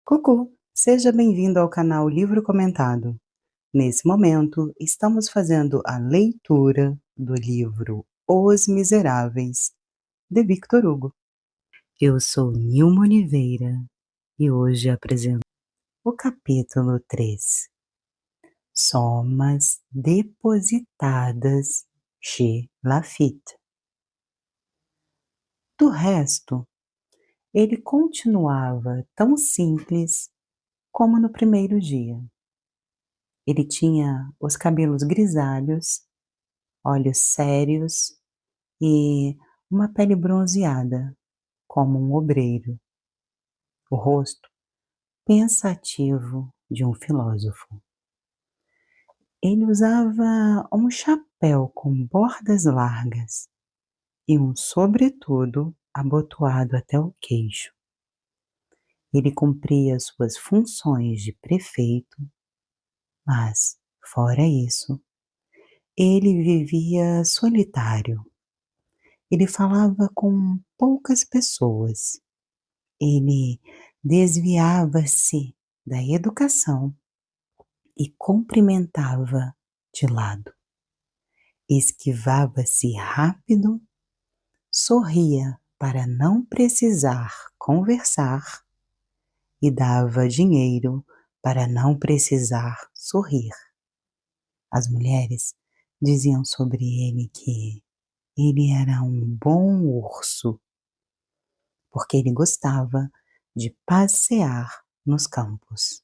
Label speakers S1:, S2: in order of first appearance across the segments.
S1: Cucu, seja bem-vindo ao canal Livro Comentado. Nesse momento, estamos fazendo a leitura do livro Os Miseráveis, de Victor Hugo. Eu sou Nilma Oliveira e hoje apresento o capítulo 3, Somas Depositadas chez Laffitte. Do resto, ele continuava tão simples como no primeiro dia. Ele tinha os cabelos grisalhos, olhos sérios e uma pele bronzeada, como um obreiro. O rosto pensativo de um filósofo. Ele usava um chapéu com bordas largas e um sobretudo abotoado até o queixo. Ele cumpria suas funções de prefeito, mas, fora isso, ele vivia solitário. Ele falava com poucas pessoas. Ele desviava-se da educação e cumprimentava de lado. Esquivava-se rápido, sorria para não precisar conversar e dava dinheiro para não precisar sorrir. As mulheres diziam sobre ele que ele era um bom urso, porque ele gostava de passear nos campos.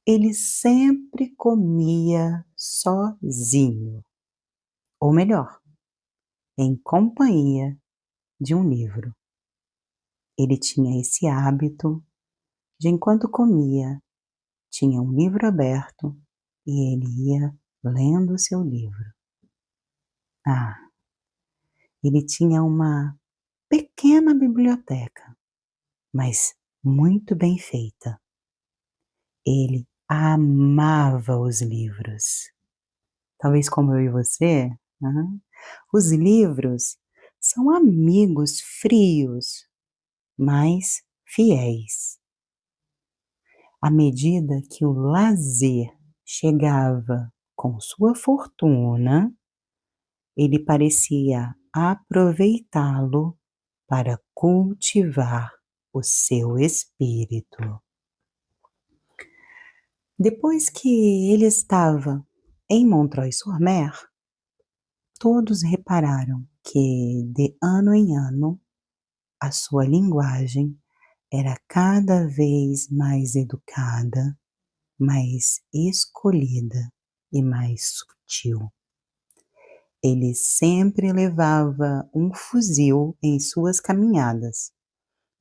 S1: Ele sempre comia sozinho, ou melhor, em companhia de um livro. Ele tinha esse hábito de, enquanto comia, tinha um livro aberto e ele ia lendo seu livro. Ele tinha uma pequena biblioteca, mas muito bem feita. Ele amava os livros. Talvez como eu e você, os livros são amigos frios, mas fiéis. À medida que o lazer chegava com sua fortuna, ele parecia aproveitá-lo para cultivar o seu espírito. Depois que ele estava em Montreuil-sur-Mer, todos repararam que, de ano em ano, a sua linguagem era cada vez mais educada, mais escolhida e mais sutil. Ele sempre levava um fuzil em suas caminhadas,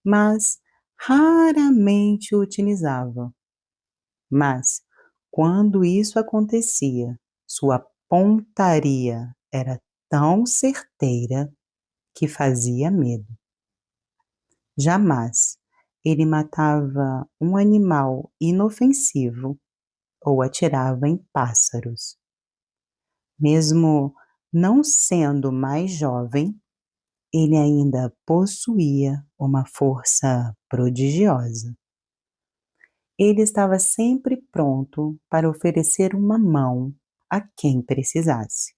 S1: mas raramente o utilizava. Mas, quando isso acontecia, sua pontaria era tão certeira que fazia medo. Jamais ele matava um animal inofensivo ou atirava em pássaros. Mesmo não sendo mais jovem, ele ainda possuía uma força prodigiosa. Ele estava sempre pronto para oferecer uma mão a quem precisasse,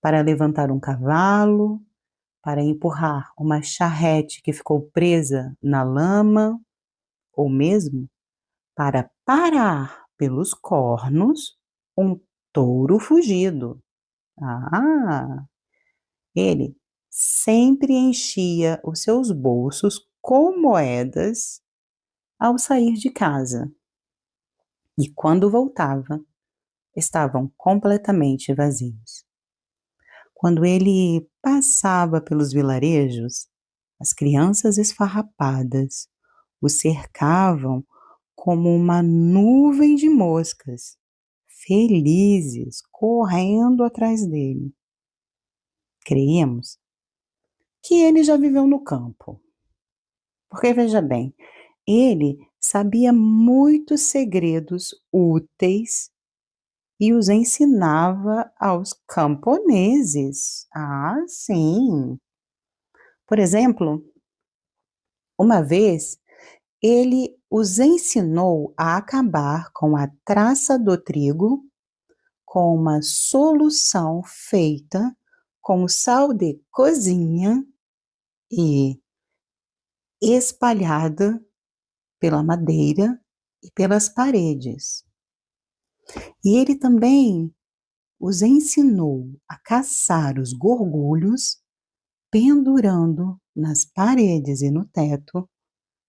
S1: para levantar um cavalo, para empurrar uma charrete que ficou presa na lama, ou mesmo para parar pelos cornos um touro fugido. Ele sempre enchia os seus bolsos com moedas ao sair de casa. E quando voltava, estavam completamente vazios. Quando ele passava pelos vilarejos, as crianças esfarrapadas o cercavam como uma nuvem de moscas, felizes, correndo atrás dele. Creíamos que ele já viveu no campo. Porque, veja bem, ele sabia muitos segredos úteis e os ensinava aos camponeses. Sim! Por exemplo, uma vez Ele os ensinou a acabar com a traça do trigo com uma solução feita com sal de cozinha e espalhada pela madeira e pelas paredes. E ele também os ensinou a caçar os gorgulhos, pendurando nas paredes e no teto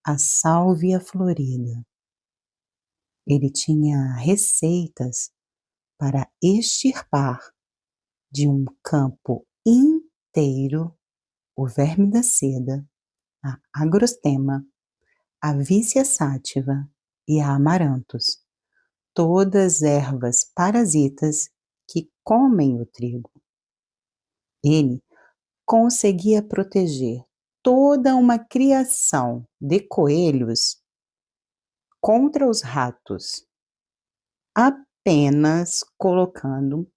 S1: a sálvia florida. Ele tinha receitas para extirpar de um campo inteiro o verme da seda, a agrostema, a vícia sátiva e a amaranthus, todas ervas parasitas que comem o trigo. Ele conseguia proteger toda uma criação de coelhos contra os ratos, apenas colocando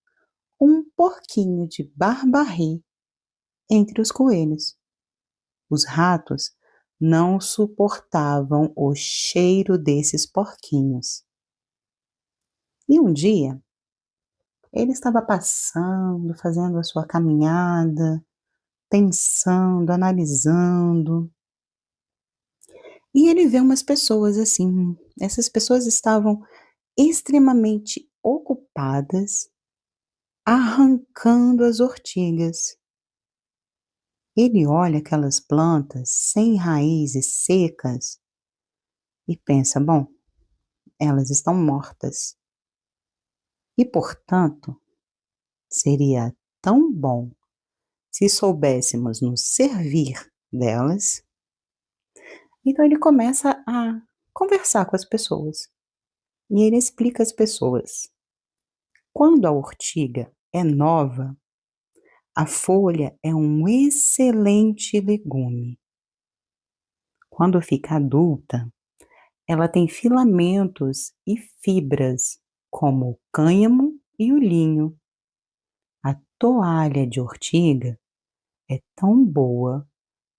S1: um porquinho de barbarri entre os coelhos. Os ratos não suportavam o cheiro desses porquinhos. E um dia, ele estava passando, fazendo a sua caminhada, pensando, analisando, e ele vê umas pessoas assim. Essas pessoas estavam extremamente ocupadas arrancando as ortigas. Ele olha aquelas plantas sem raízes secas e pensa: bom, elas estão mortas. E, portanto, seria tão bom se soubéssemos nos servir delas. Então ele começa a conversar com as pessoas. E ele explica às pessoas: quando a ortiga é nova, a folha é um excelente legume. Quando fica adulta, ela tem filamentos e fibras, como o cânhamo e o linho. A toalha de ortiga é tão boa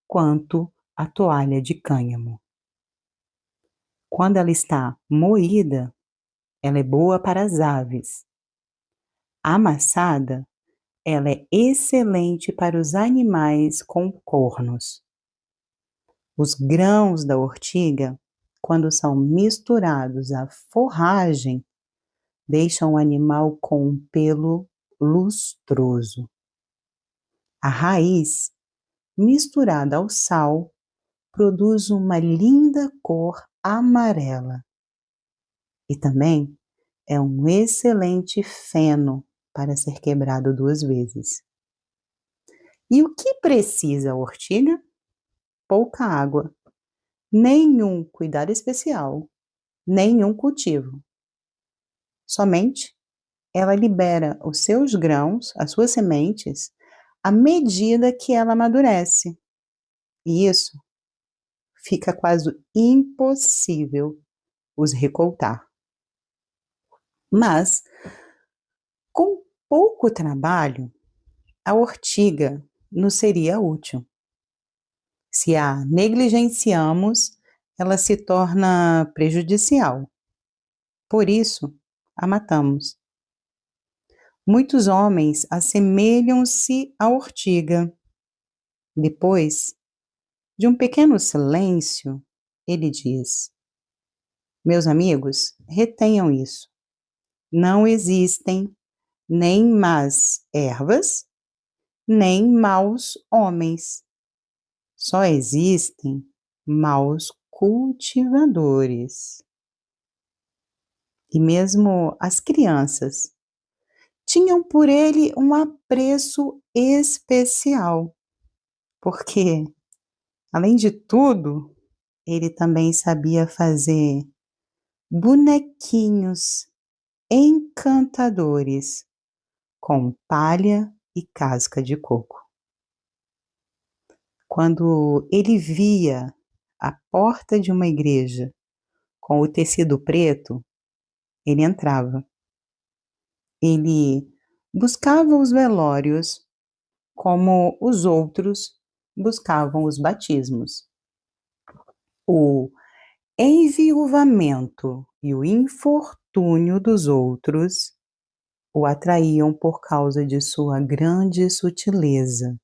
S1: quanto a toalha de cânhamo. Quando ela está moída, ela é boa para as aves. Amassada, ela é excelente para os animais com cornos. Os grãos da ortiga, quando são misturados à forragem, deixam o animal com um pelo lustroso. A raiz, misturada ao sal, produz uma linda cor amarela. E também é um excelente feno para ser quebrado 2 vezes. E o que precisa a ortiga? Pouca água, nenhum cuidado especial, nenhum cultivo. Somente ela libera os seus grãos, as suas sementes, à medida que ela amadurece. E isso fica quase impossível os recoltar. Mas, com pouco trabalho, a ortiga nos seria útil. Se a negligenciamos, ela se torna prejudicial. Por isso, a matamos. Muitos homens assemelham-se à ortiga. Depois de um pequeno silêncio, ele diz: meus amigos, retenham isso. Não existem nem más ervas, nem maus homens. Só existem maus cultivadores. E mesmo as crianças tinham por ele um apreço especial, porque, além de tudo, ele também sabia fazer bonequinhos encantadores com palha e casca de coco. Quando ele via a porta de uma igreja com o tecido preto, ele entrava. Ele buscava os velórios como os outros buscavam os batismos. O enviuvamento e o infortúnio dos outros o atraíam por causa de sua grande sutileza.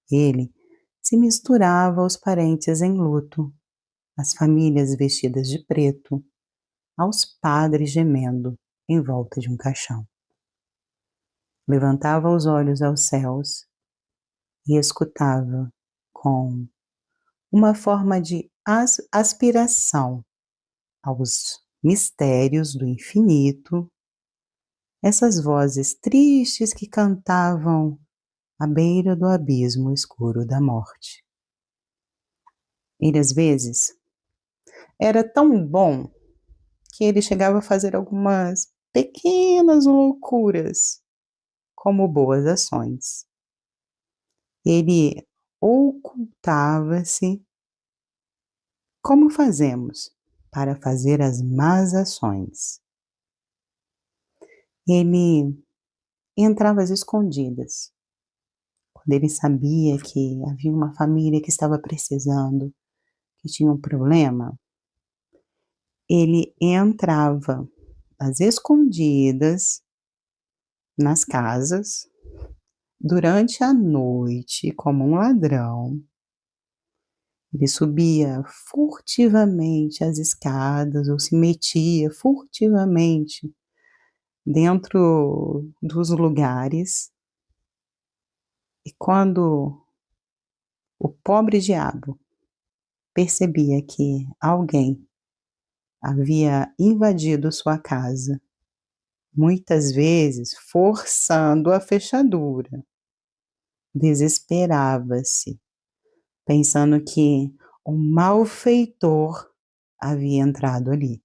S1: Ele se misturava aos parentes em luto, às famílias vestidas de preto, aos padres gemendo em volta de um caixão. Levantava os olhos aos céus e escutava com uma forma de aspiração aos mistérios do infinito, essas vozes tristes que cantavam à beira do abismo escuro da morte. Ele, às vezes, era tão bom que ele chegava a fazer algumas pequenas loucuras, como boas ações. Ele ocultava-se, como fazemos para fazer as más ações. Ele entrava às escondidas, quando ele sabia que havia uma família que estava precisando, que tinha um problema. Ele entrava às escondidas nas casas, durante a noite, como um ladrão. Ele subia furtivamente as escadas ou se metia furtivamente dentro dos lugares. E quando o pobre diabo percebia que alguém havia invadido sua casa, muitas vezes forçando a fechadura, desesperava-se, pensando que um malfeitor havia entrado ali.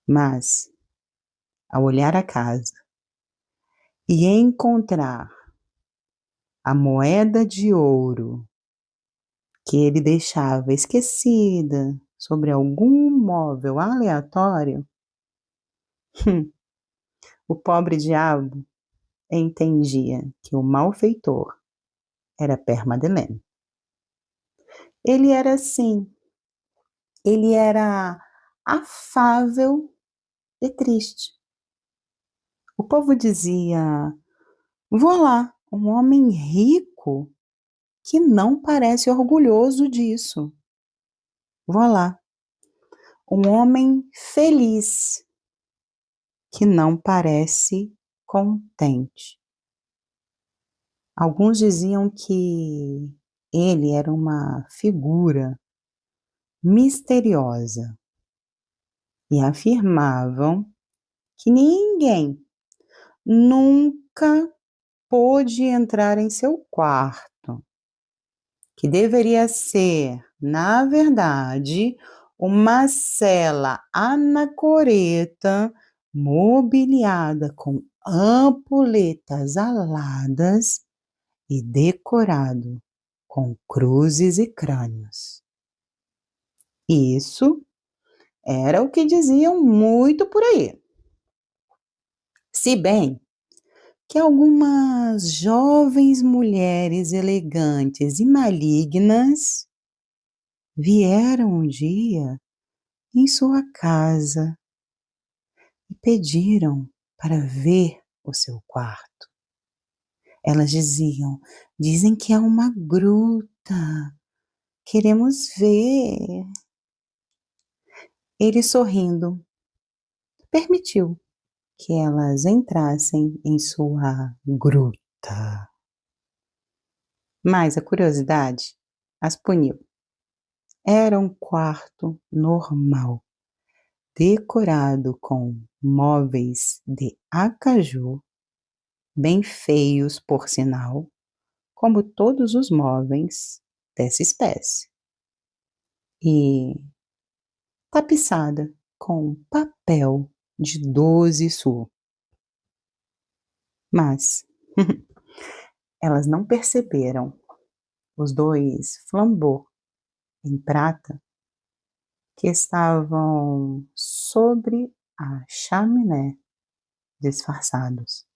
S1: Mas, ao olhar a casa e encontrar a moeda de ouro que ele deixava esquecida sobre algum móvel aleatório, o pobre diabo entendia que o malfeitor era Père Madeleine. Ele era assim, ele era afável e triste. O povo dizia: "Voilà, um homem rico que não parece orgulhoso disso. Voilà, um homem feliz que não parece contente." Alguns diziam que ele era uma figura misteriosa e afirmavam que ninguém nunca pôde entrar em seu quarto, que deveria ser, na verdade, uma cela anacoreta mobiliada com ampoletas aladas e decorado com cruzes e crânios. Isso era o que diziam muito por aí. Se bem que algumas jovens mulheres elegantes e malignas vieram um dia em sua casa e pediram para ver o seu quarto. Elas diziam: "Dizem que é uma gruta, queremos ver." Ele, sorrindo, permitiu que elas entrassem em sua gruta. Mas a curiosidade as puniu. Era um quarto normal, decorado com móveis de acaju, bem feios, por sinal, como todos os móveis dessa espécie, e tapiçada com papel de 12 sul. Mas elas não perceberam os 2 flambeaux em prata que estavam sobre a chaminé, disfarçados.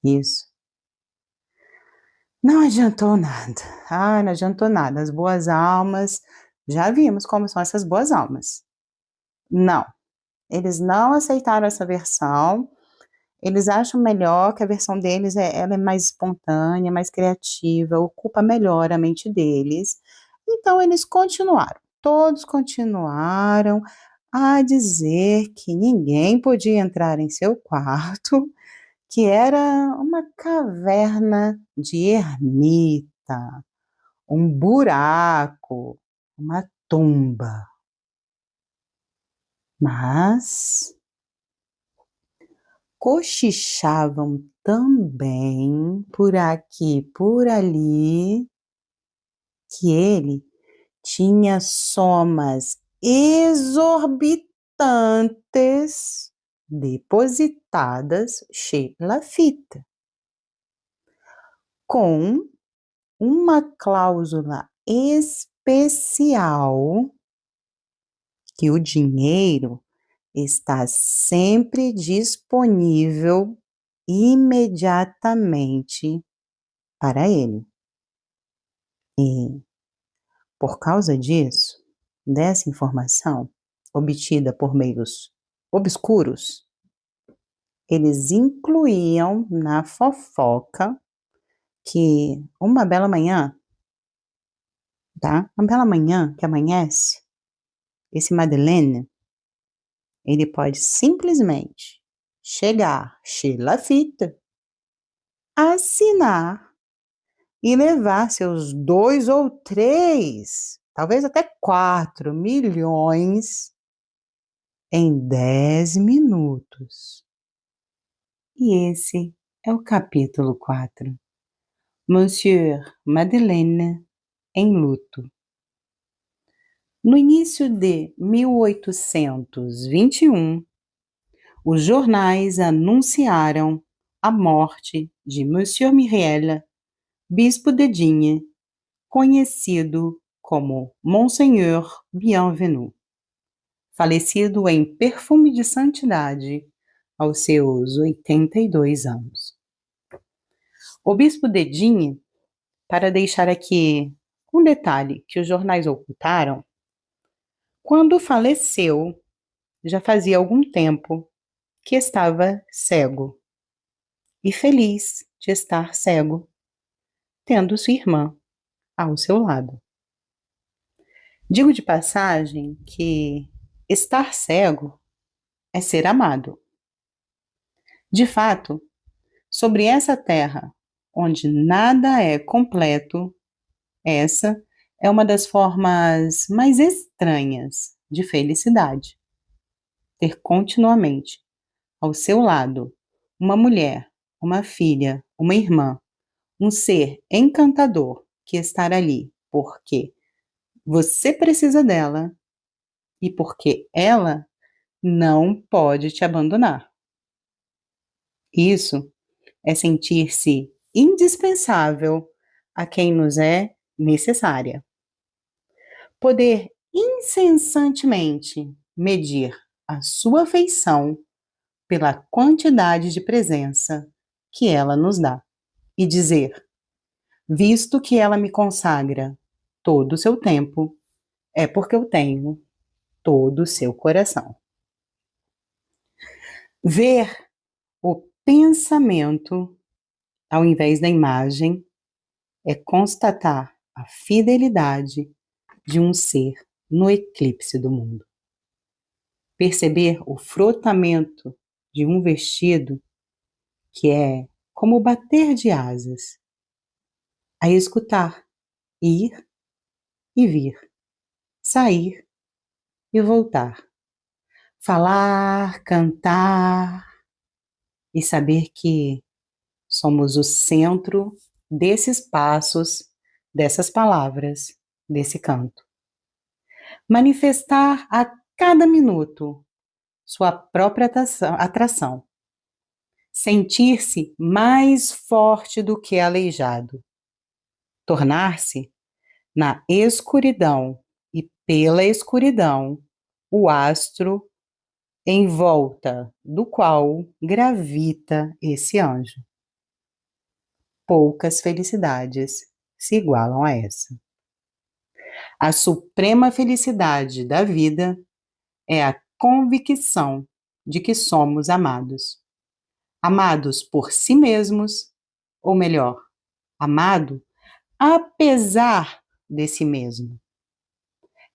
S1: Isso não adiantou nada. Não adiantou nada. As boas almas Já vimos como são essas boas almas. Não, eles não aceitaram essa versão. Eles acham melhor que a versão deles ela é mais espontânea, mais criativa, ocupa melhor a mente deles. Então eles continuaram, todos continuaram a dizer que ninguém podia entrar em seu quarto, que era uma caverna de ermita, um buraco, uma tumba. Mas cochichavam também por aqui, por ali, que ele tinha somas exorbitantes depositadas chez Lafite, com uma cláusula especial que o dinheiro está sempre disponível imediatamente para ele. E, por causa disso, dessa informação obtida por meios obscuros, eles incluíam na fofoca que uma bela manhã, tá? Uma bela manhã que amanhece, esse Madeleine, ele pode simplesmente chegar chez Lafite, assinar e levar seus 2 ou 3, talvez até 4 milhões em 10 minutos. E esse é o capítulo 4. Monsieur Madeleine em luto. No início de 1821, os jornais anunciaram a morte de Monsieur Myriel, bispo de Digne, conhecido como Monseigneur Bienvenu, falecido em perfume de santidade aos seus 82 anos. O bispo de Digne, para deixar aqui um detalhe que os jornais ocultaram, quando faleceu, já fazia algum tempo que estava cego e feliz de estar cego, tendo sua irmã ao seu lado. Digo de passagem que estar cego é ser amado. De fato, sobre essa terra, onde nada é completo, essa é uma das formas mais estranhas de felicidade. Ter continuamente ao seu lado uma mulher, uma filha, uma irmã, um ser encantador que está ali porque você precisa dela e porque ela não pode te abandonar. Isso é sentir-se indispensável a quem nos é necessária. Poder incessantemente medir a sua afeição pela quantidade de presença que ela nos dá e dizer: visto que ela me consagra todo o seu tempo, é porque eu tenho todo o seu coração. Ver o pensamento ao invés da imagem é constatar a fidelidade de um ser no eclipse do mundo. Perceber o frotamento de um vestido que é como o bater de asas, a escutar, ir e vir, sair e voltar, falar, cantar e saber que somos o centro desses passos, dessas palavras, desse canto. Manifestar a cada minuto sua própria atração. Sentir-se mais forte do que aleijado. Tornar-se, na escuridão e pela escuridão, o astro em volta do qual gravita esse anjo. Poucas felicidades se igualam a essa. A suprema felicidade da vida é a convicção de que somos amados. Amados por si mesmos, ou melhor, amado apesar de si mesmo.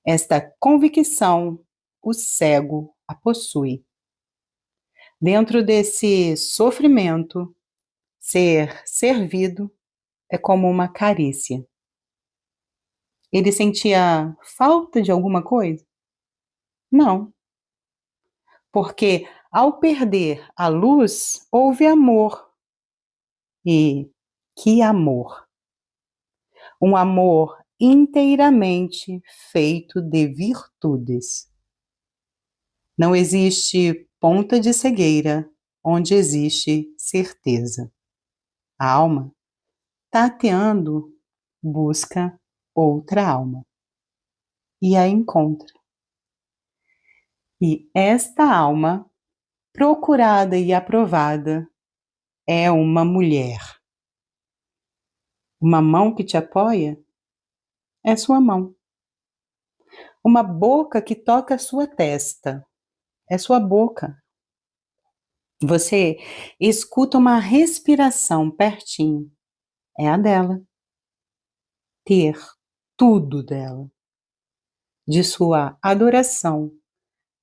S1: Esta convicção, o cego a possui. Dentro desse sofrimento, ser servido é como uma carícia. Ele sentia falta de alguma coisa? Não, porque ao perder a luz, houve amor. E que amor! Um amor inteiramente feito de virtudes. Não existe ponta de cegueira onde existe certeza. A alma, tateando, busca outra alma e a encontra. E esta alma, procurada e aprovada, é uma mulher. Uma mão que te apoia é sua mão. Uma boca que toca a sua testa é sua boca. Você escuta uma respiração pertinho, é a dela. Ter tudo dela, de sua adoração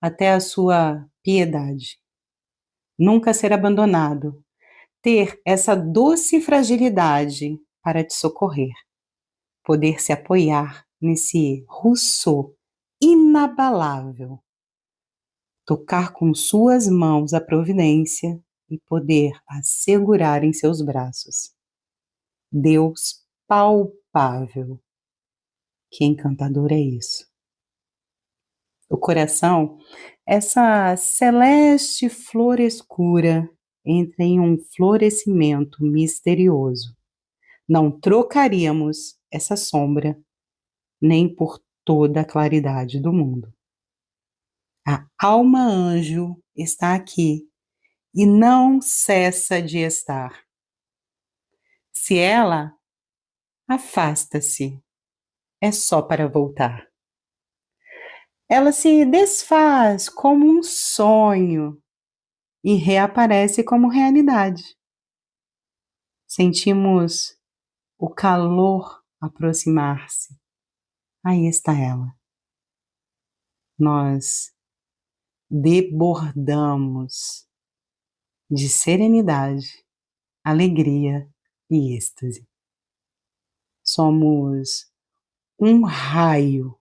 S1: até a sua piedade. Nunca ser abandonado, ter essa doce fragilidade para te socorrer, poder se apoiar nesse rousseau inabalável, tocar com suas mãos a providência e poder assegurar em seus braços. Deus palpável. Que encantador é isso! O coração, essa celeste flor escura, entra em um florescimento misterioso. Não trocaríamos essa sombra nem por toda a claridade do mundo. A alma anjo está aqui e não cessa de estar. Se ela afasta-se, é só para voltar. Ela se desfaz como um sonho e reaparece como realidade. Sentimos o calor aproximar-se. Aí está ela. Nós debordamos de serenidade, alegria e êxtase. Somos um raio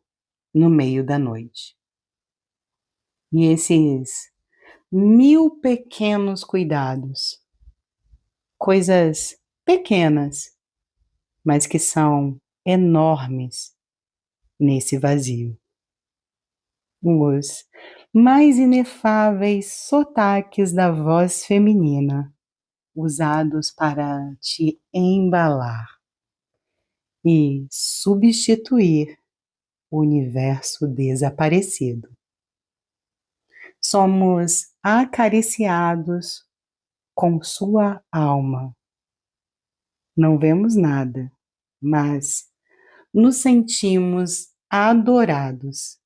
S1: no meio da noite. E esses 1000 pequenos cuidados, coisas pequenas, mas que são enormes nesse vazio. Os mais inefáveis sotaques da voz feminina, usados para te embalar e substituir o universo desaparecido. Somos acariciados com sua alma. Não vemos nada, mas nos sentimos adorados.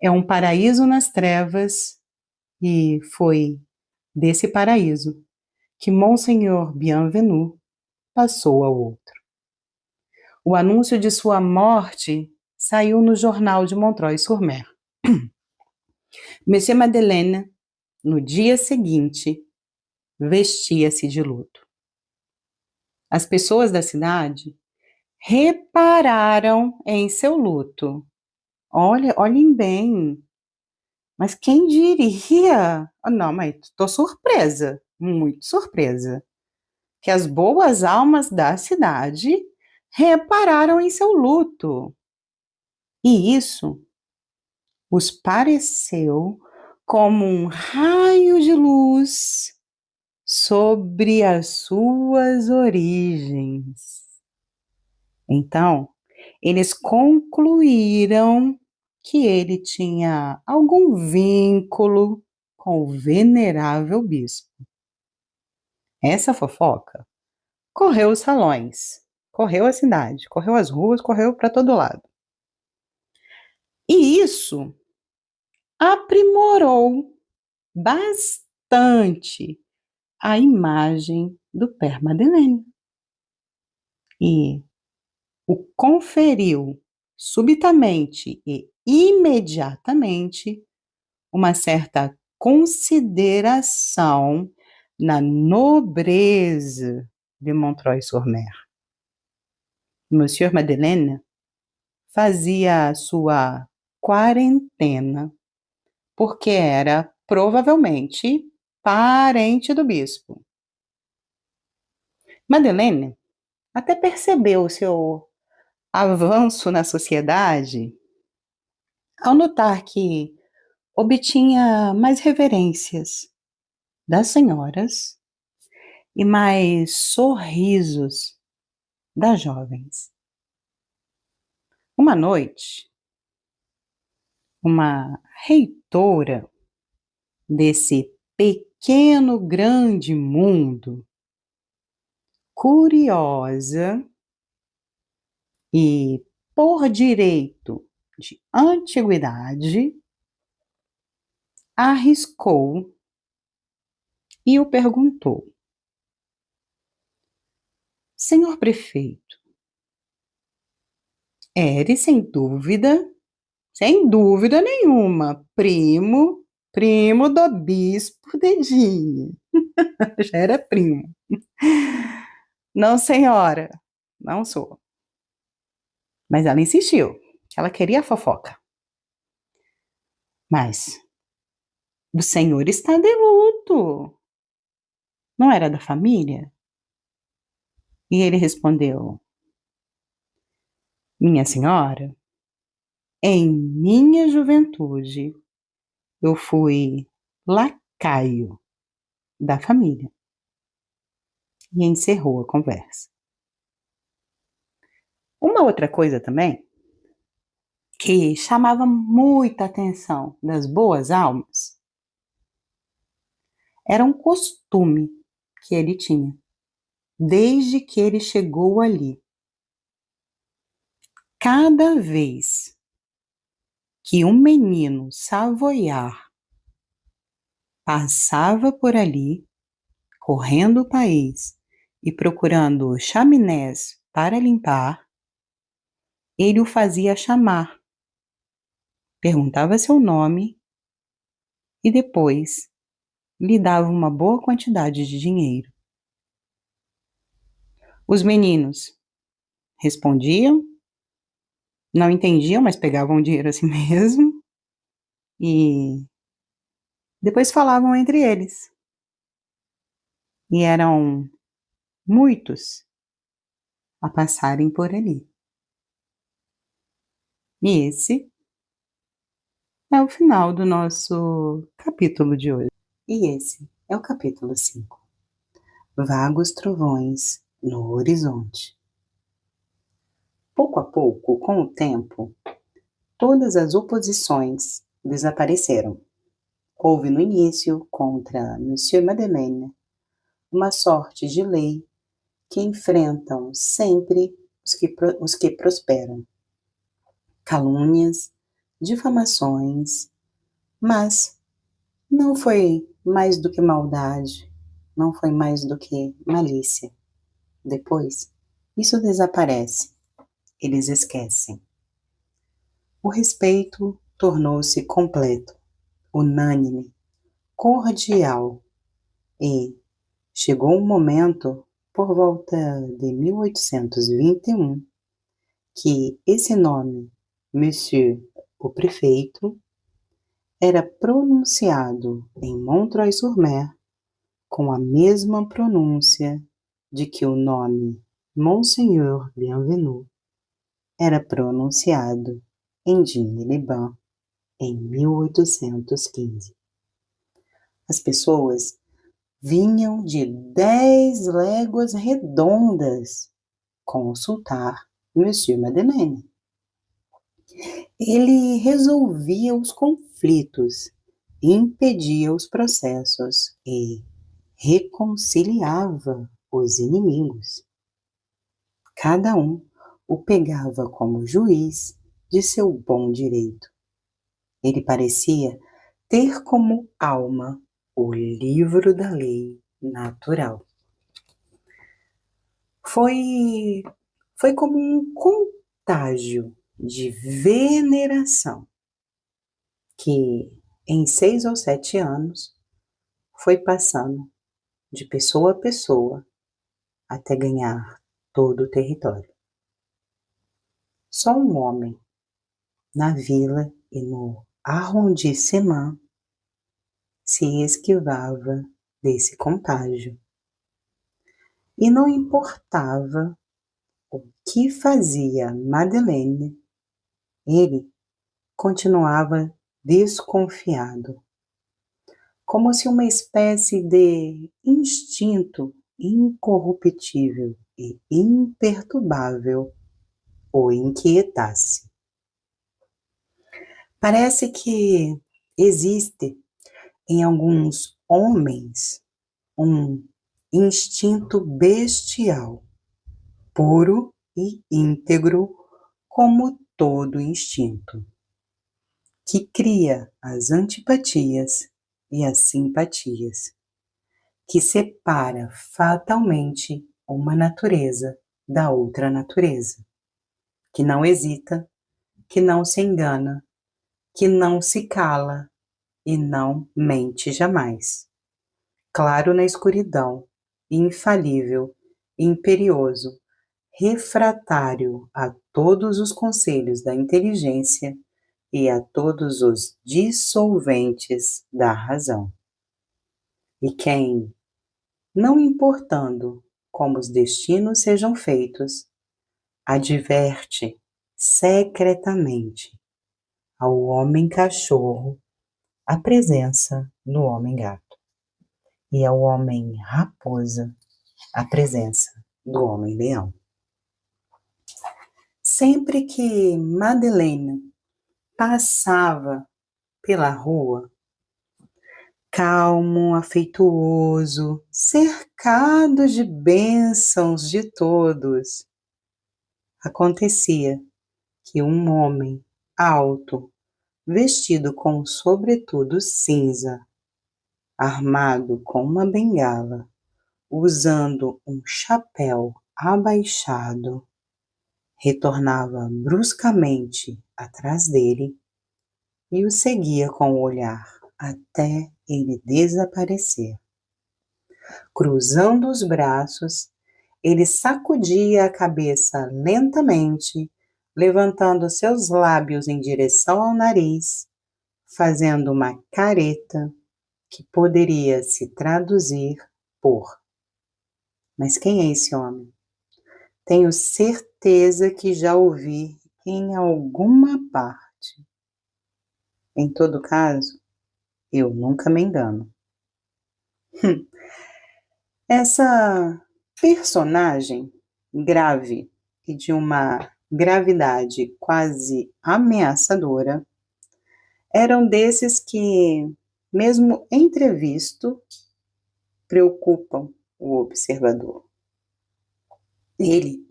S1: É um paraíso nas trevas e foi desse paraíso que Monseigneur Bienvenu passou ao outro. O anúncio de sua morte saiu no jornal de Montreuil-sur-Mer. Monsieur Madeleine, no dia seguinte, vestia-se de luto. As pessoas da cidade repararam em seu luto. Olhem bem. Mas quem diria? Não, mas estou surpresa, muito surpresa, que as boas almas da cidade repararam em seu luto. E isso os pareceu como um raio de luz sobre as suas origens. Então, eles concluíram que ele tinha algum vínculo com o venerável bispo. Essa fofoca correu os salões, correu a cidade, correu as ruas, correu para todo lado. E isso aprimorou bastante a imagem do Père Madeleine e o conferiu subitamente e imediatamente uma certa consideração na nobreza de Montreuil-sur-Mer. Monsieur Madeleine fazia sua quarentena porque era provavelmente parente do bispo. Madeleine até percebeu o seu avanço na sociedade ao notar que obtinha mais reverências das senhoras e mais sorrisos das jovens. Uma noite, uma reitora desse pequeno grande mundo, curiosa e por direito de antiguidade, arriscou e o perguntou: Senhor prefeito, Ere, sem dúvida nenhuma, primo do bispo Dedinho. Já era primo. Não, senhora, não sou. Mas ela insistiu, que ela queria a fofoca. Mas o senhor está de luto. Não era da família? E ele respondeu: Minha senhora, em minha juventude, eu fui lacaio da família. E encerrou a conversa. Uma outra coisa também que chamava muita atenção das boas almas era um costume que ele tinha, desde que ele chegou ali. Cada vez que um menino savoiar passava por ali, correndo o país e procurando chaminés para limpar, ele o fazia chamar, perguntava seu nome e depois lhe dava uma boa quantidade de dinheiro. Os meninos respondiam, não entendiam, mas pegavam o dinheiro assim mesmo e depois falavam entre eles. E eram muitos a passarem por ali. E esse é o final do nosso capítulo de hoje. E esse é o capítulo 5. Vagos trovões no horizonte. Pouco a pouco, com o tempo, todas as oposições desapareceram. Houve no início, contra Monsieur Madeleine, uma sorte de lei que enfrentam sempre os que prosperam. Calúnias, difamações, mas não foi mais do que maldade, não foi mais do que malícia. Depois, isso desaparece, eles esquecem. O respeito tornou-se completo, unânime, cordial e chegou um momento, por volta de 1821, que esse nome, Monsieur o Prefeito, era pronunciado em Montreuil-sur-Mer com a mesma pronúncia de que o nome Monseigneur Bienvenu era pronunciado em Digne-les-Bains em 1815. As pessoas vinham de 10 léguas redondas consultar Monsieur Madeleine. Ele resolvia os conflitos, impedia os processos e reconciliava os inimigos. Cada um o pegava como juiz de seu bom direito. Ele parecia ter como alma o livro da lei natural. Foi, foi como um contágio de veneração que, em 6 ou 7 anos, foi passando de pessoa a pessoa até ganhar todo o território. Só um homem, na vila e no arrondissement, se esquivava desse contágio. E não importava o que fazia Madeleine, ele continuava desconfiado, como se uma espécie de instinto incorruptível e imperturbável o inquietasse. Parece que existe em alguns homens um instinto bestial, puro e íntegro, como todo instinto, que cria as antipatias e as simpatias, que separa fatalmente uma natureza da outra natureza, que não hesita, que não se engana, que não se cala e não mente jamais. Claro na escuridão, infalível, imperioso, refratário a todos os conselhos da inteligência e a todos os dissolventes da razão. E quem, não importando como os destinos sejam feitos, adverte secretamente ao homem-cachorro a presença do homem-gato e ao homem-raposa a presença do homem-leão. Sempre que Madeleine passava pela rua, calmo, afeituoso, cercado de bênçãos de todos, acontecia que um homem alto, vestido com um sobretudo cinza, armado com uma bengala, usando um chapéu abaixado, retornava bruscamente atrás dele e o seguia com o olhar até ele desaparecer. Cruzando os braços, ele sacudia a cabeça lentamente, levantando seus lábios em direção ao nariz, fazendo uma careta que poderia se traduzir por: mas quem é esse homem? Tenho certeza que já ouvi em alguma parte. Em todo caso, eu nunca me engano. Essa personagem grave e de uma gravidade quase ameaçadora era um desses que, mesmo entrevisto, preocupam o observador. Ele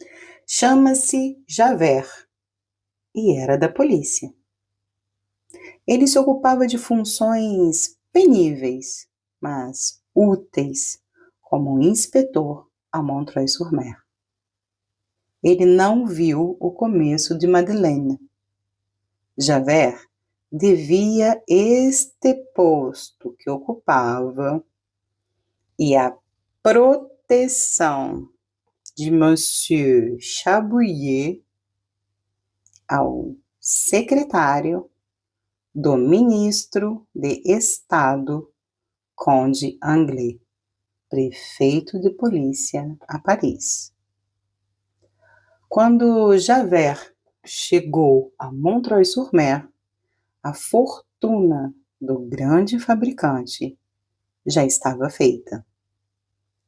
S1: chama-se Javert e era da polícia. Ele se ocupava de funções peníveis, mas úteis, como um inspetor a Montreuil-sur-Mer. Ele não viu o começo de Madeleine. Javert devia este posto que ocupava e a proteção de Monsieur Chabouillet ao secretário do ministro de Estado, Conde Anglès, prefeito de polícia a Paris. Quando Javert chegou a Montreuil-sur-Mer, a fortuna do grande fabricante já estava feita.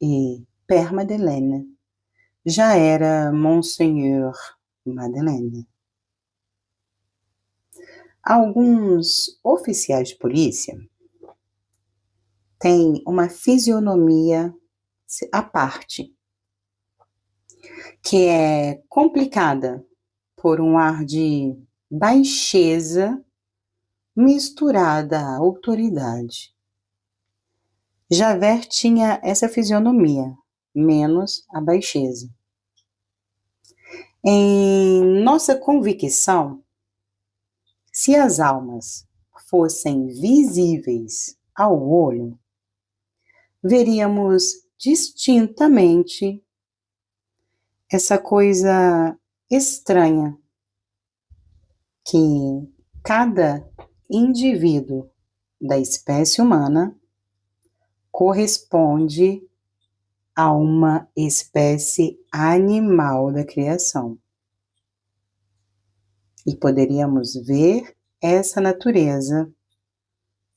S1: E Père Madeleine já era Monseigneur Madeleine. Alguns oficiais de polícia têm uma fisionomia à parte, que é complicada por um ar de baixeza misturada à autoridade. Javert tinha essa fisionomia, menos a baixeza. Em nossa convicção, se as almas fossem visíveis ao olho, veríamos distintamente essa coisa estranha que cada indivíduo da espécie humana corresponde a uma espécie animal da criação. E poderíamos ver essa natureza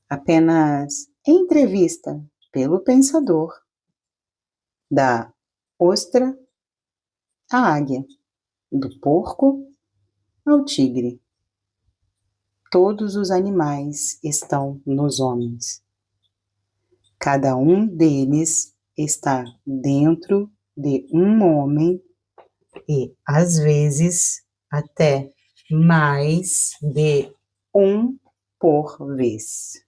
S1: apenas entrevista pelo pensador, da ostra à águia, do porco ao tigre. Todos os animais estão nos homens. Cada um deles está dentro de um homem e, às vezes, até mais de um por vez.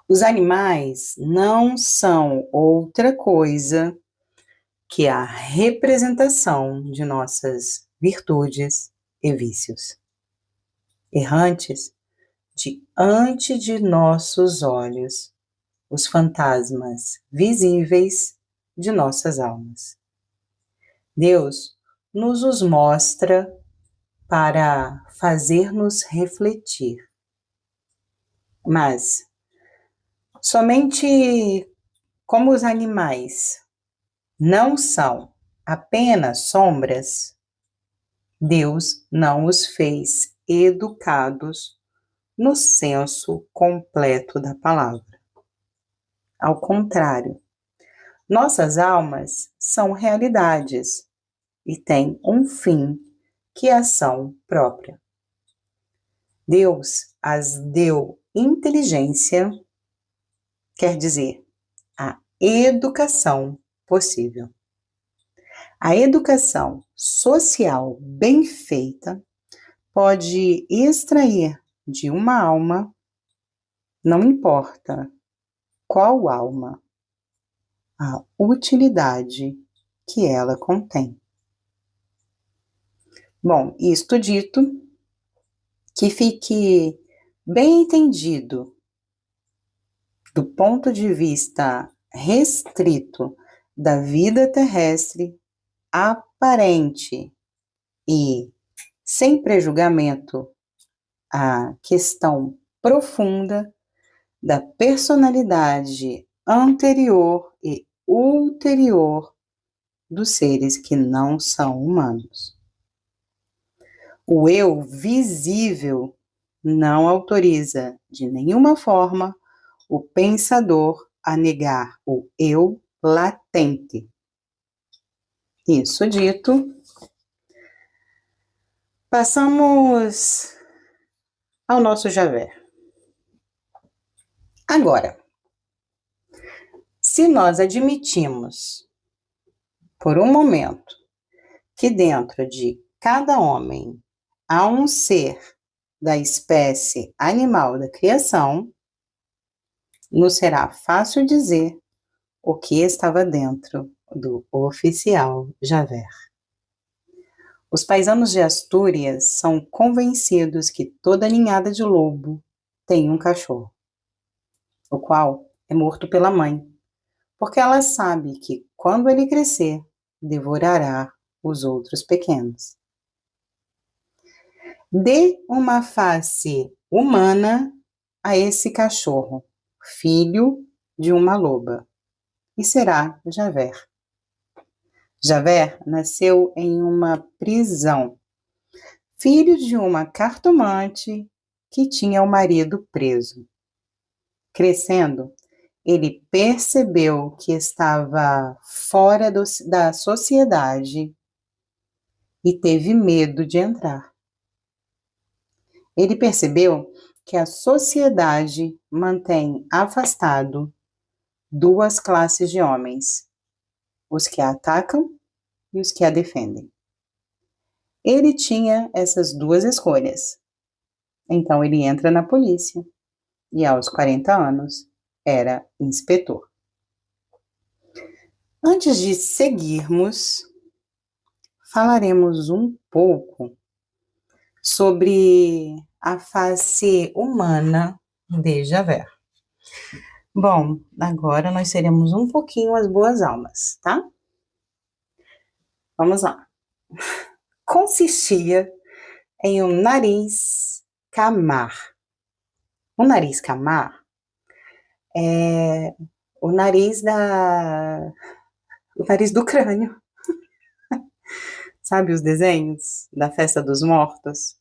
S1: Os animais não são outra coisa que a representação de nossas virtudes e vícios, errantes diante de nossos olhos, os fantasmas visíveis de nossas almas. Deus nos os mostra para fazer-nos refletir. Mas somente como os animais não são apenas sombras, Deus não os fez educados no senso completo da palavra. Ao contrário, nossas almas são realidades e têm um fim que é a ação própria. Deus as deu inteligência, quer dizer, a educação possível. A educação social bem feita pode extrair de uma alma, não importa qual alma, a utilidade que ela contém. Bom, isto dito, que fique bem entendido do ponto de vista restrito da vida terrestre, aparente e sem prejulgamento a questão profunda da personalidade anterior e ulterior dos seres que não são humanos. O eu visível não autoriza de nenhuma forma o pensador a negar o eu latente. Isso dito, passamos ao nosso Javert. Agora, se nós admitimos por um momento que dentro de cada homem há um ser da espécie animal da criação, nos será fácil dizer o que estava dentro do oficial Javert. Os paisanos de Astúrias são convencidos que toda ninhada de lobo tem um cachorro, o qual é morto pela mãe, porque ela sabe que quando ele crescer, devorará os outros pequenos. Dê uma face humana a esse cachorro, filho de uma loba, e será Javert. Javert nasceu em uma prisão, filho de uma cartomante que tinha o marido preso. Crescendo, ele percebeu que estava fora da sociedade e teve medo de entrar. Ele percebeu que a sociedade mantém afastado duas classes de homens, os que a atacam e os que a defendem. Ele tinha essas duas escolhas. Então ele entra na polícia e aos 40 anos era inspetor. Antes de seguirmos, falaremos um pouco sobre a face humana de Javert. Bom, agora nós seremos um pouquinho as boas almas, tá? Vamos lá. Consistia em um nariz camar. O nariz camar é o nariz o nariz do crânio. Sabe os desenhos da festa dos mortos?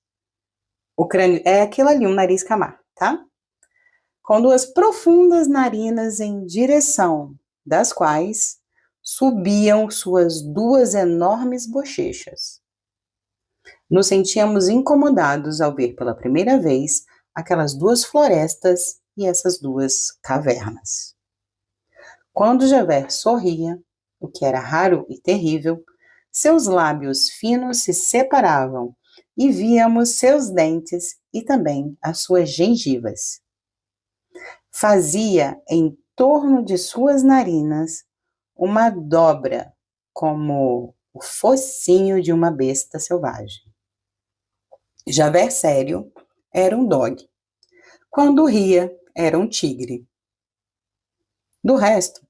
S1: O crânio é aquilo ali, um nariz camar, tá? Com duas profundas narinas em direção das quais subiam suas duas enormes bochechas. Nos sentíamos incomodados ao ver pela primeira vez aquelas duas florestas e essas duas cavernas. Quando Javert sorria, o que era raro e terrível, seus lábios finos se separavam e víamos seus dentes e também as suas gengivas. Fazia em torno de suas narinas uma dobra, como o focinho de uma besta selvagem. Javert sério era um dog. Quando ria, era um tigre. Do resto,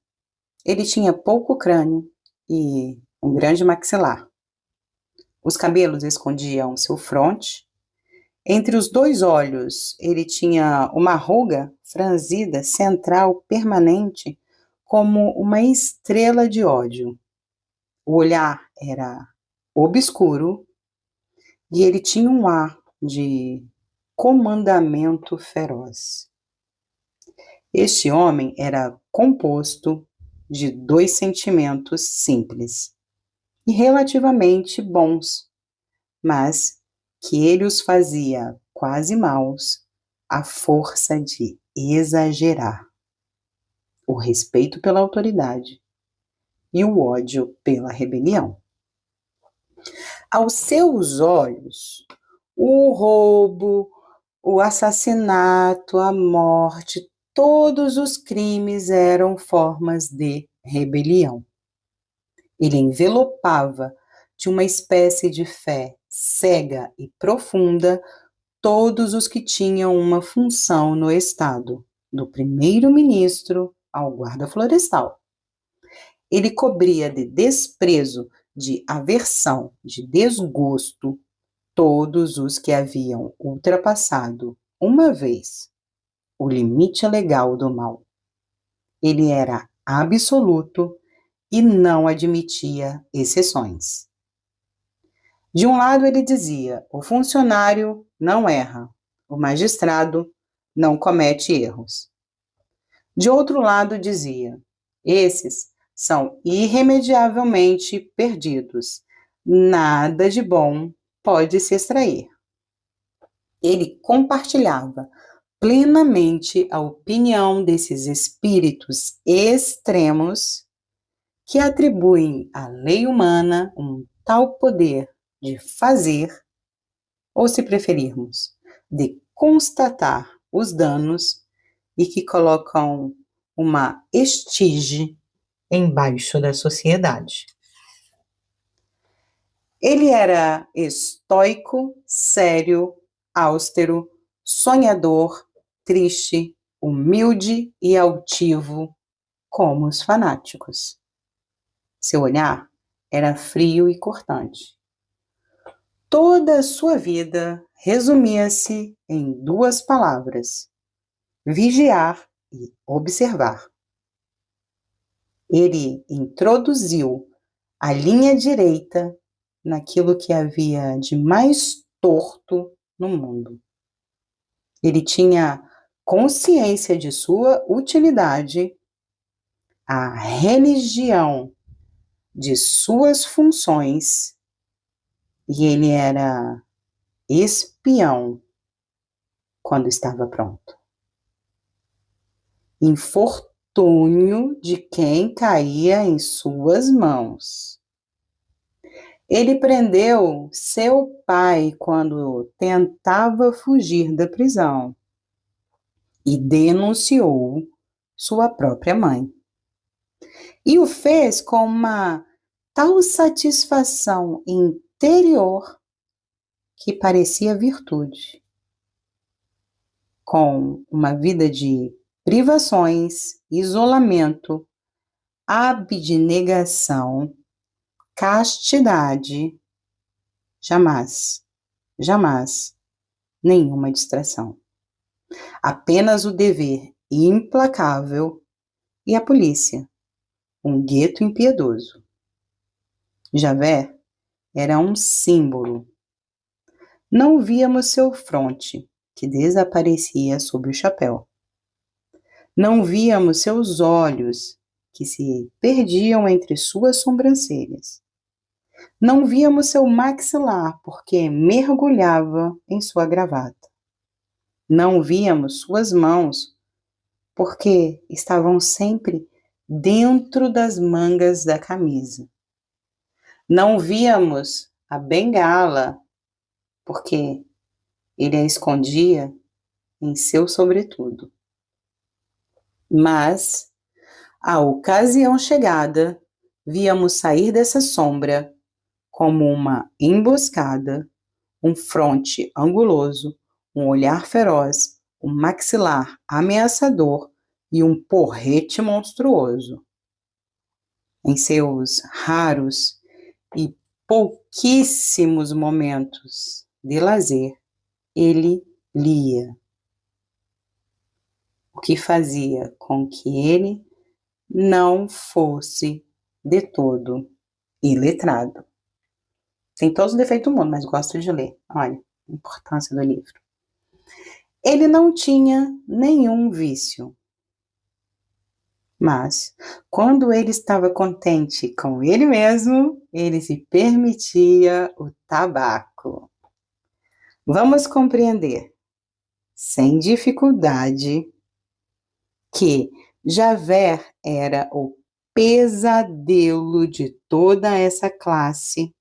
S1: ele tinha pouco crânio e um grande maxilar. Os cabelos escondiam seu fronte. Entre os dois olhos, ele tinha uma ruga franzida central permanente como uma estrela de ódio. O olhar era obscuro e ele tinha um ar de comandamento feroz. Este homem era composto de dois sentimentos simples e relativamente bons, mas que ele os fazia quase maus à força de exagerar: o respeito pela autoridade e o ódio pela rebelião. Aos seus olhos, o roubo, o assassinato, a morte, todos os crimes eram formas de rebelião. Ele envelopava de uma espécie de fé cega e profunda todos os que tinham uma função no Estado, do primeiro-ministro ao guarda florestal. Ele cobria de desprezo, de aversão, de desgosto todos os que haviam ultrapassado uma vez o limite legal do mal. Ele era absoluto e não admitia exceções. De um lado ele dizia: o funcionário não erra, o magistrado não comete erros. De outro lado dizia: esses são irremediavelmente perdidos, nada de bom pode se extrair. Ele compartilhava plenamente a opinião desses espíritos extremos que atribuem à lei humana um tal poder de fazer, ou se preferirmos, de constatar os danos e que colocam uma estige embaixo da sociedade. Ele era estoico, sério, austero, sonhador, triste, humilde e altivo, como os fanáticos. Seu olhar era frio e cortante. Toda a sua vida resumia-se em duas palavras: vigiar e observar. Ele introduziu a linha direita naquilo que havia de mais torto no mundo. Ele tinha consciência de sua utilidade, a religião de suas funções, e ele era espião quando estava pronto. Infortúnio de quem caía em suas mãos. Ele prendeu seu pai quando tentava fugir da prisão e denunciou sua própria mãe. E o fez com uma tal satisfação interior que parecia virtude, com uma vida de privações, isolamento, abnegação, castidade, jamais, jamais nenhuma distração. Apenas o dever implacável e a polícia, um gueto impiedoso. Javert era um símbolo. Não víamos seu fronte, que desaparecia sob o chapéu. Não víamos seus olhos, que se perdiam entre suas sobrancelhas. Não víamos seu maxilar, porque mergulhava em sua gravata. Não víamos suas mãos, porque estavam sempre dentro das mangas da camisa. Não víamos a bengala, porque ele a escondia em seu sobretudo. Mas, a ocasião chegada, víamos sair dessa sombra como uma emboscada, um fronte anguloso, um olhar feroz, um maxilar ameaçador e um porrete monstruoso. Em seus raros e pouquíssimos momentos de lazer, ele lia, o que fazia com que ele não fosse de todo iletrado. Tem todos os defeitos do mundo, mas gosto de ler. Olha, a importância do livro. Ele não tinha nenhum vício. Mas, quando ele estava contente com ele mesmo, ele se permitia o tabaco. Vamos compreender, sem dificuldade, que Javert era o pesadelo de toda essa classe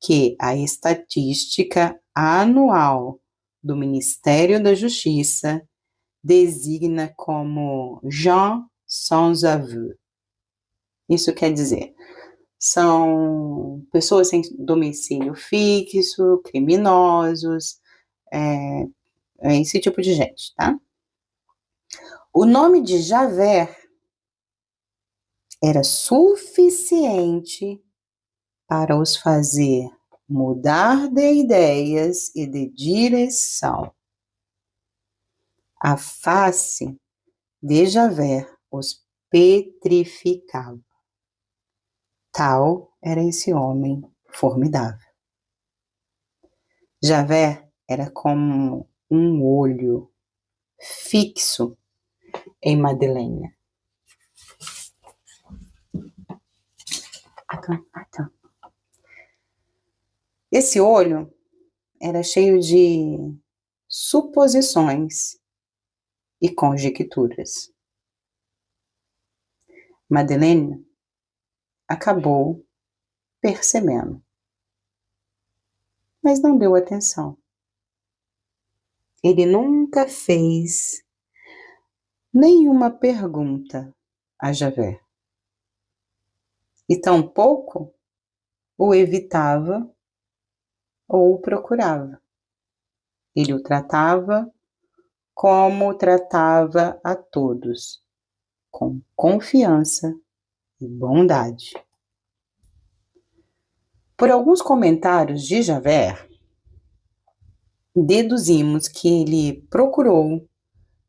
S1: que a estatística anual do Ministério da Justiça designa como gens sans aveu. Isso quer dizer, são pessoas sem domicílio fixo, criminosos, esse tipo de gente, tá? O nome de Javert era suficiente para os fazer mudar de ideias e de direção. A face de Javert os petrificava. Tal era esse homem formidável. Javert era como um olho fixo em Madeleine. Esse olho era cheio de suposições e conjecturas. Madeleine acabou percebendo, mas não deu atenção. Ele nunca fez nenhuma pergunta a Javert. E tampouco o evitava ou o procurava. Ele o tratava como tratava a todos, com confiança e bondade. Por alguns comentários de Javert, deduzimos que ele procurou,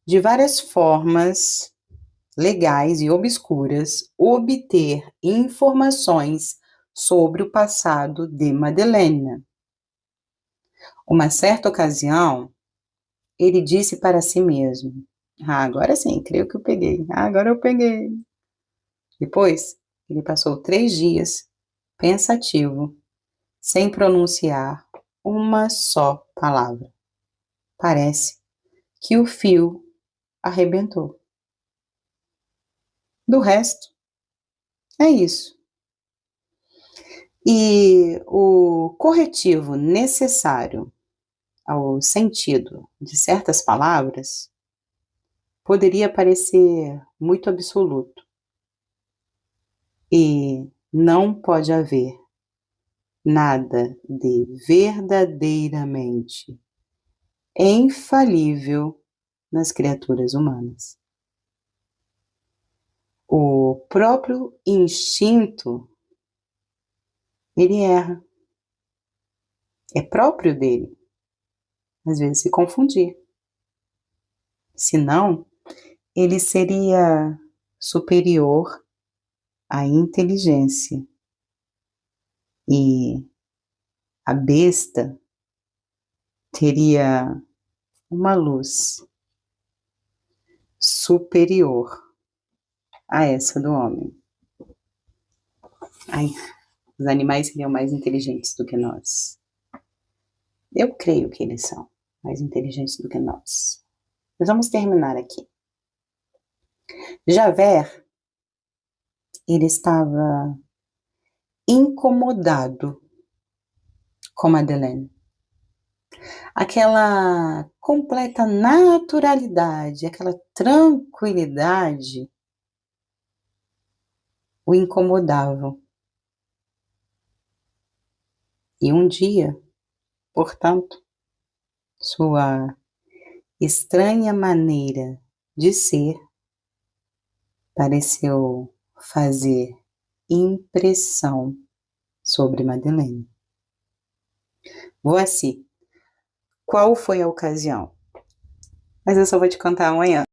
S1: de várias formas legais e obscuras, obter informações sobre o passado de Madeleine. Uma certa ocasião, ele disse para si mesmo: agora sim, creio que eu peguei. Agora eu peguei. Depois, ele passou 3 dias pensativo, sem pronunciar uma só palavra. Parece que o fio arrebentou. Do resto, é isso. E o corretivo necessário ao sentido de certas palavras poderia parecer muito absoluto. E não pode haver nada de verdadeiramente infalível nas criaturas humanas. O próprio instinto, ele erra. É próprio dele, às vezes, se confundir. Senão, ele seria superior à inteligência. E a besta teria uma luz superior a essa do homem. Ai, os animais seriam mais inteligentes do que nós. Eu creio que eles são mais inteligentes do que nós. Mas vamos terminar aqui. Javert, ele estava incomodado com Madeleine. Aquela completa naturalidade, aquela tranquilidade o incomodavam. E um dia, portanto, sua estranha maneira de ser pareceu fazer impressão sobre Madeleine. Voici, qual foi a ocasião? Mas eu só vou te contar amanhã.